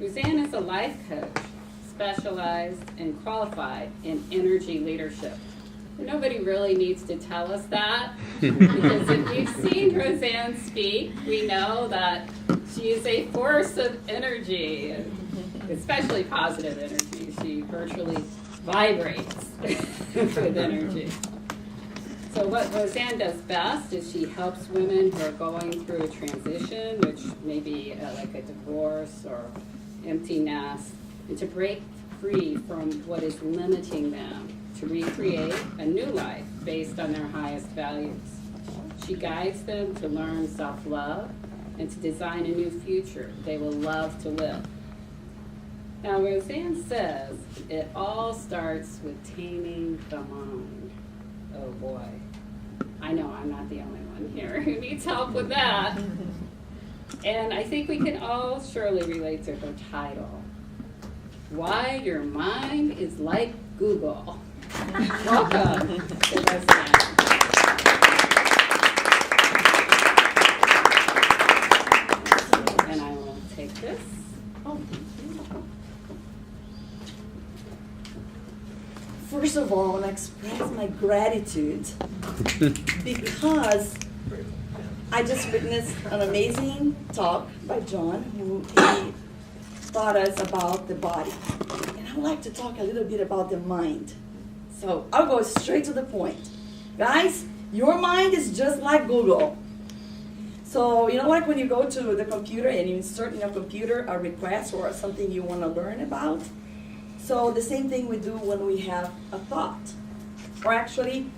Rosane is a life coach, specialized and qualified in energy leadership. Nobody really needs to tell us that, because if you've seen Rosane speak, we know that she is a force of energy, especially positive energy. She virtually vibrates with energy. So what Rosane does best is she helps women who are going through a transition, which may be like a divorce or empty nest, and to break free from what is limiting them to recreate a new life based on their highest values. She guides them to learn self-love and to design a new future they will love to live. Now, Rosane says it all starts with taming the mind. Oh boy. I know I'm not the only one here who needs help with that. And I think we can all surely relate to her title, Why Your Mind is Like Google. Welcome to Rosane. And I will take this. First of all, I want to express my gratitude because I just witnessed an amazing talk by John, who he taught us about the body. And I would like to talk a little bit about the mind. So I'll go straight to the point. Guys, your mind is just like Google. So, you know, like when you go to the computer and you insert in your computer a request or something you want to learn about? So the same thing we do when we have a thought, or actually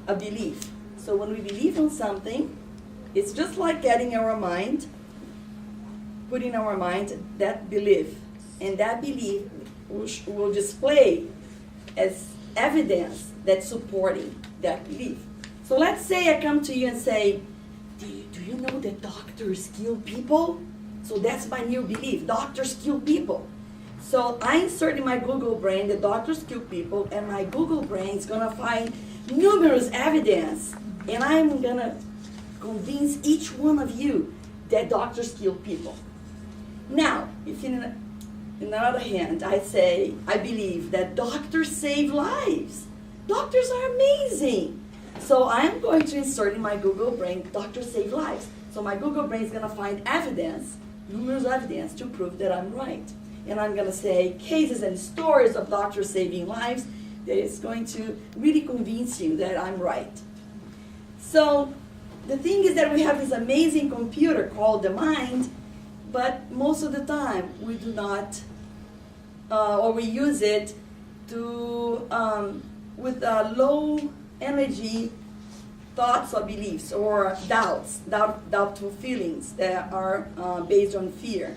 a belief. So when we believe in something, it's just like getting our mind, putting our mind that belief. And that belief will display as evidence that's supporting that belief. So let's say I come to you and say, do you know that doctors kill people? So that's my new belief, doctors kill people. So I insert in my Google brain that doctors kill people, and my Google brain is going to find numerous evidence, and I'm going to convince each one of you that doctors kill people. Now, if on the other hand, I say, I believe that doctors save lives. Doctors are amazing. So I'm going to insert in my Google brain, doctors save lives. So my Google brain is going to find evidence, numerous evidence, to prove that I'm right. And I'm going to say cases and stories of doctors saving lives that is going to really convince you that I'm right. So the thing is that we have this amazing computer called the mind, but most of the time we do not, or we use it to with low energy thoughts or beliefs or doubtful feelings that are based on fear.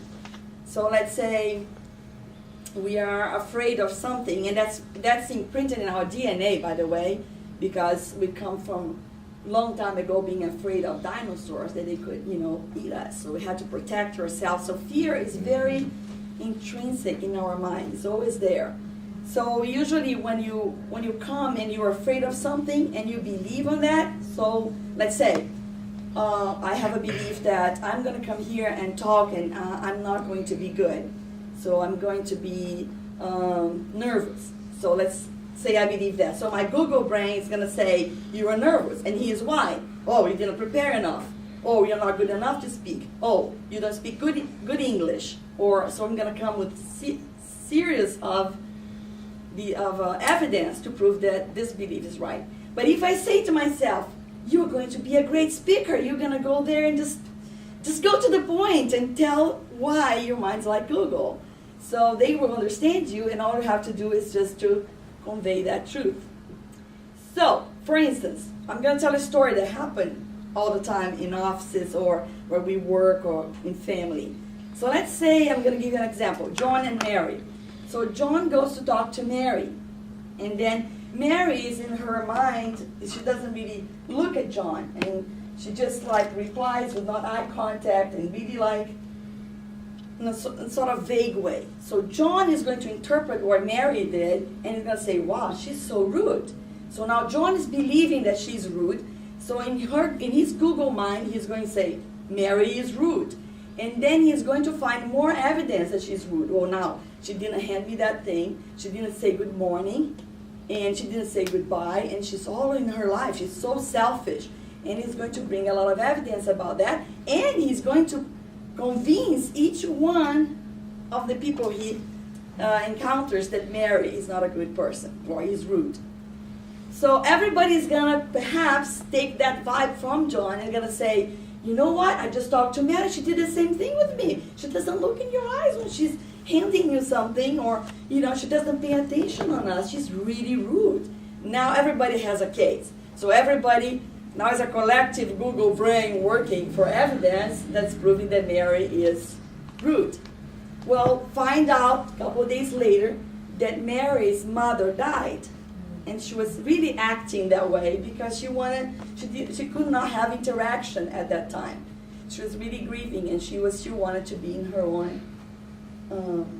So let's say we are afraid of something, and that's imprinted in our DNA, by the way, because we come from a long time ago being afraid of dinosaurs, that they could, eat us. So we had to protect ourselves. So fear is very intrinsic in our mind. It's always there. So usually when you come and you're afraid of something and you believe on that, so let's say I have a belief that I'm going to come here and talk and I'm not going to be good. So I'm going to be nervous. So let's say I believe that. So my Google brain is going to say, you are nervous. And here's why. Oh, you didn't prepare enough. Oh, you're not good enough to speak. Oh, you don't speak good English. Or so I'm going to come with series of evidence to prove that this belief is right. But if I say to myself, you're going to be a great speaker, you're going to go there and just go to the point and tell why your mind's like Google. So they will understand you, and all you have to do is just to convey that truth. So, for instance, I'm going to tell a story that happened all the time in offices or where we work or in family. So let's say, I'm going to give you an example, John and Mary. So John goes to talk to Mary, and then Mary is in her mind, she doesn't really look at John, and she just replies with not eye contact and really in a sort of vague way. So John is going to interpret what Mary did, and he's going to say, wow, she's so rude. So now John is believing that she's rude. So in his Google mind, he's going to say, Mary is rude. And then he's going to find more evidence that she's rude. Well, now, she didn't hand me that thing. She didn't say good morning. And she didn't say goodbye. And she's all in her life. She's so selfish. And he's going to bring a lot of evidence about that. And he's going to convince each one of the people he encounters that Mary is not a good person or he's rude. So everybody's going to perhaps take that vibe from John and going to say, you know what, I just talked to Mary, she did the same thing with me. She doesn't look in your eyes when she's handing you something, or she doesn't pay attention on us. She's really rude. Now everybody has a case. So everybody now is a collective Google brain working for evidence that's proving that Mary is rude. Well, find out a couple of days later that Mary's mother died. And she was really acting that way because she could not have interaction at that time. She was really grieving, and she wanted to be in her own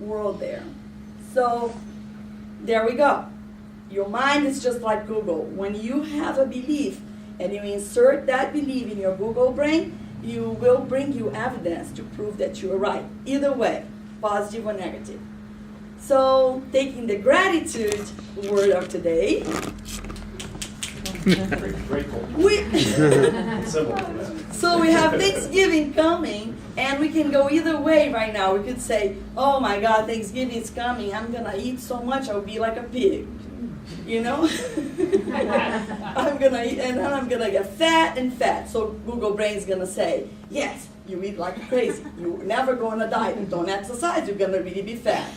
world there. So there we go. Your mind is just like Google. When you have a belief and you insert that belief in your Google brain, you will bring you evidence to prove that you are right. Either way, positive or negative. So, taking the gratitude word of today, so we have Thanksgiving coming, and we can go either way right now. We could say, oh my God, Thanksgiving is coming. I'm going to eat so much, I'll be like a pig. I'm going to eat, and then I'm going to get fat and fat. So Google Brain's going to say, yes, you eat like crazy. You're never going to die. You don't exercise, you're going to really be fat.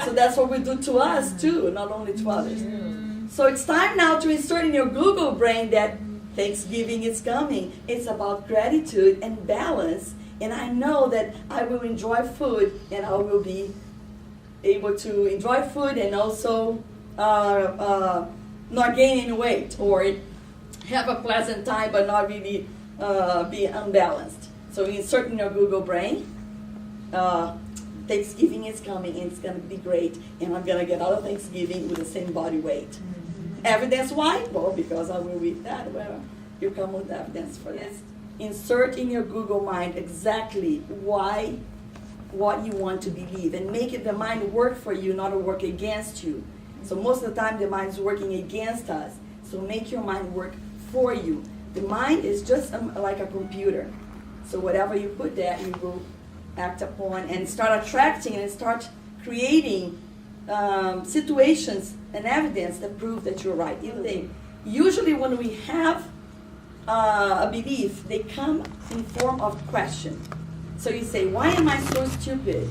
So that's what we do to us too, not only to others. So it's time now to insert in your Google Brain that Thanksgiving is coming. It's about gratitude and balance. And I know that I will enjoy food, and I will be able to enjoy food and also not gain any weight, or have a pleasant time but not really be unbalanced. So insert in your Google Brain, Thanksgiving is coming and it's going to be great, and I'm going to get out of Thanksgiving with the same body weight. Evidence why? Well, because I will eat that. Well, you come with evidence for this. Insert in your Google mind exactly why, what you want to believe, and make it the mind work for you, not work against you. So most of the time the mind is working against us. So make your mind work for you. The mind is just like a computer. So whatever you put there, you will act upon and start attracting and start creating situations and evidence that prove that you're right. Usually when we have a belief, they come in form of question. So you say, why am I so stupid?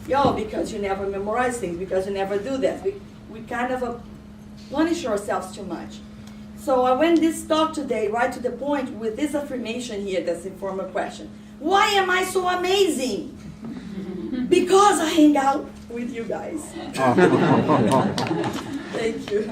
Because you never memorize things, because you never do that. We kind of punish ourselves too much. So I went this talk today right to the point with this affirmation here that's in form of question. Why am I so amazing? Because I hang out with you guys. Thank you.